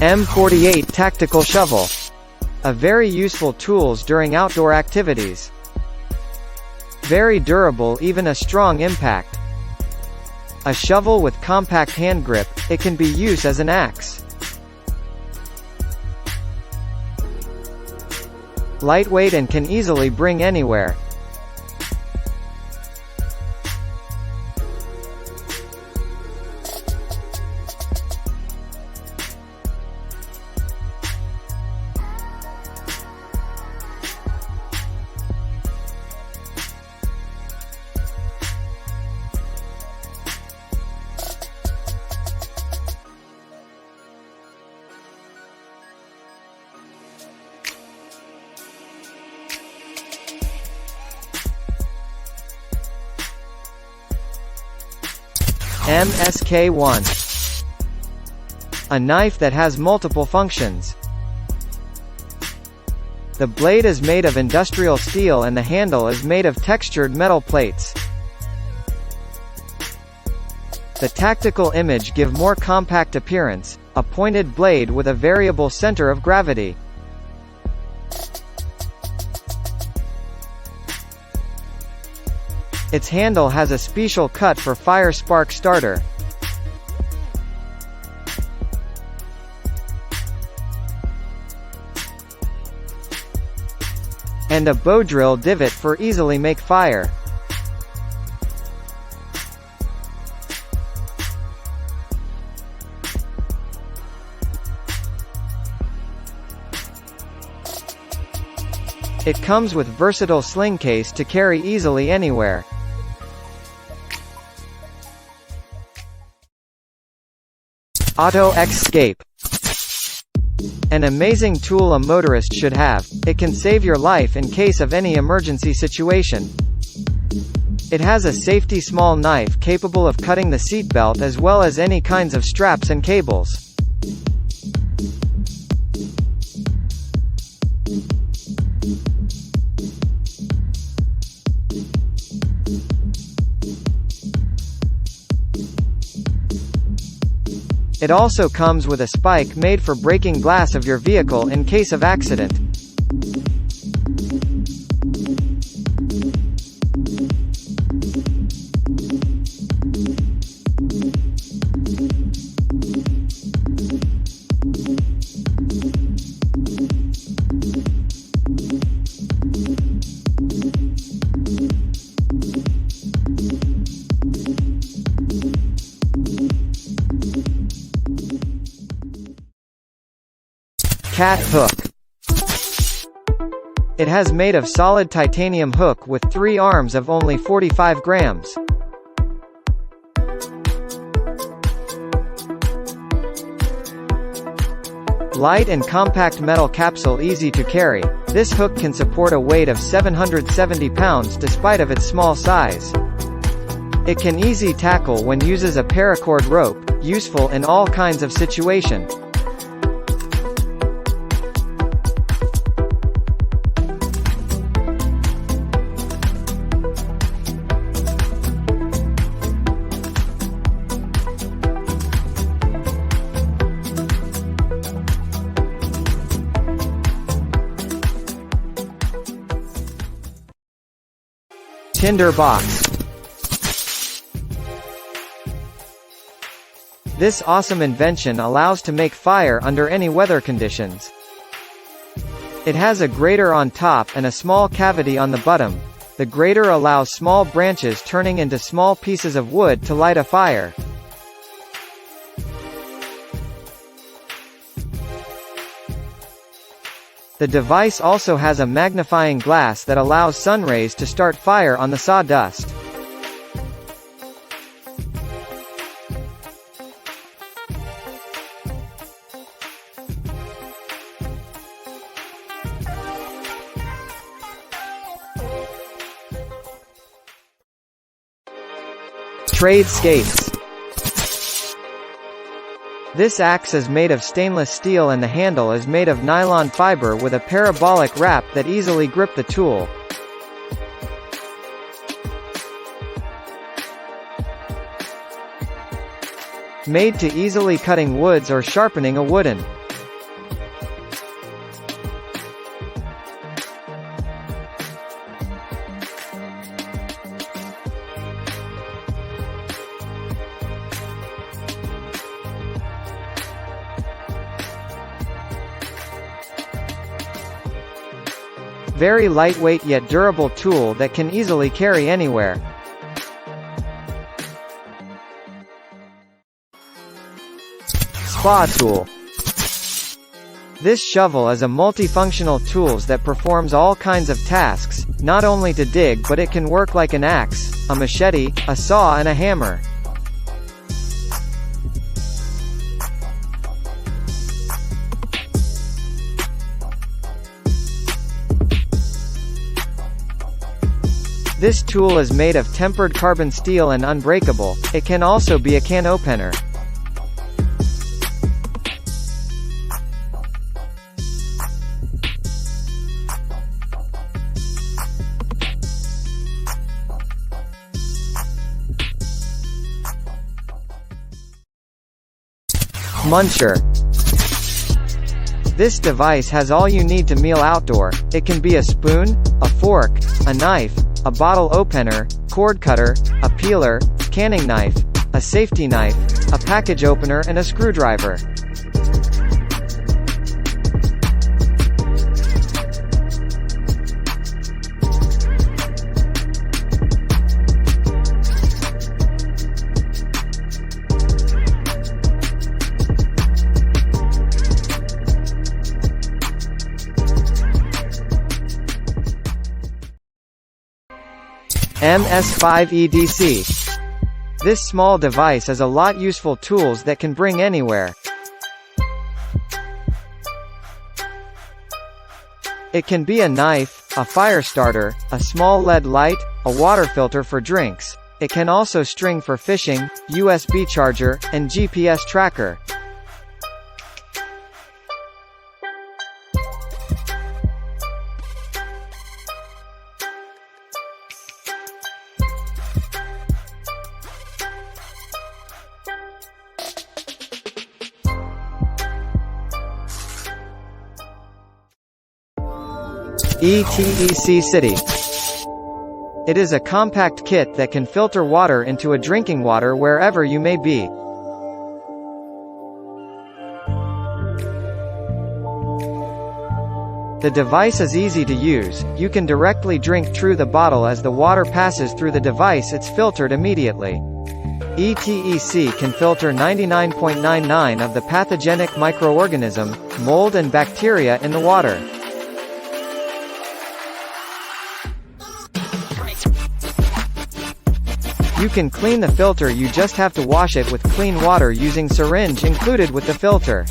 M48 Tactical Shovel. A very useful tools during outdoor activities. Very durable, even a strong impact. A shovel with compact hand grip, it can be used as an axe. Lightweight and can easily bring anywhere. MSK1. A knife that has multiple functions. The blade is made of industrial steel and the handle is made of textured metal plates. The tactical image give more compact appearance, a pointed blade with a variable center of gravity. Its handle has a special cut for fire spark starter. And a bow drill divot for easily make fire. It comes with versatile sling case to carry easily anywhere. AutoXscape. An amazing tool a motorist should have. It can save your life in case of any emergency situation. It has a safety small knife capable of cutting the seatbelt as well as any kinds of straps and cables. It also comes with a spike made for breaking glass of your vehicle in case of accident. Cat hook. It has made of solid titanium hook with 3 arms of only 45 grams. Light and compact metal capsule, easy to carry. This hook can support a weight of 770 pounds despite of its small size. It can easy tackle when uses a paracord rope, useful in all kinds of situation. Tinder Box. This awesome invention allows to make fire under any weather conditions. It has a grater on top and a small cavity on the bottom. The grater allows small branches turning into small pieces of wood to light a fire. The device also has a magnifying glass that allows sun rays to start fire on the sawdust. Trade skates. This axe is made of stainless steel and the handle is made of nylon fiber with a parabolic wrap that easily grip the tool. Made to easily cutting woods or sharpening a wooden. Very lightweight yet durable tool that can easily carry anywhere. Spa tool. This shovel is a multifunctional tool that performs all kinds of tasks, not only to dig but it can work like an axe, a machete, a saw and a hammer. This tool is made of tempered carbon steel and unbreakable. It can also be a can opener. Muncher. This device has all you need to meal outdoor. It can be a spoon, a fork, a knife, a bottle opener, cord cutter, a peeler, canning knife, a safety knife, a package opener and a screwdriver. MS5 EDC. This small device is a lot useful tools that can bring anywhere. It can be a knife, a fire starter, a small LED light, a water filter for drinks. It can also string for fishing, USB charger, and GPS tracker. ETEC City. It is a compact kit that can filter water into a drinking water wherever you may be. The device is easy to use. You can directly drink through the bottle. As the water passes through the device, it's filtered immediately. ETEC can filter 99.99% of the pathogenic microorganism, mold and bacteria in the water. You can clean the filter. You just have to wash it with clean water using syringe included with the filter.